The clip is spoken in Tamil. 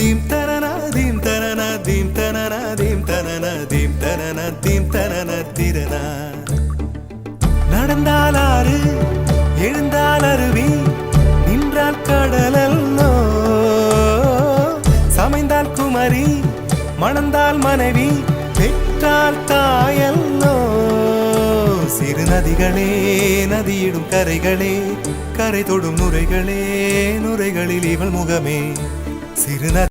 தீம் தனனா தீம் தனனா தீம் தனனா தீம் தனனா தீம் தனனா தீம் தனனா திரனா. நடந்தால் ஆறு எழுந்தால் அருவி நின்றால் கடலல்லோ சமைந்தால் குமரி மணந்தால் மனைவி பெற்றால் தாயல்லோ. சிறு நதிகளே நதியிடும் கரைகளே கரை தொடும் நுரைகளே நுரைகளில் இவள் முகமே சிறு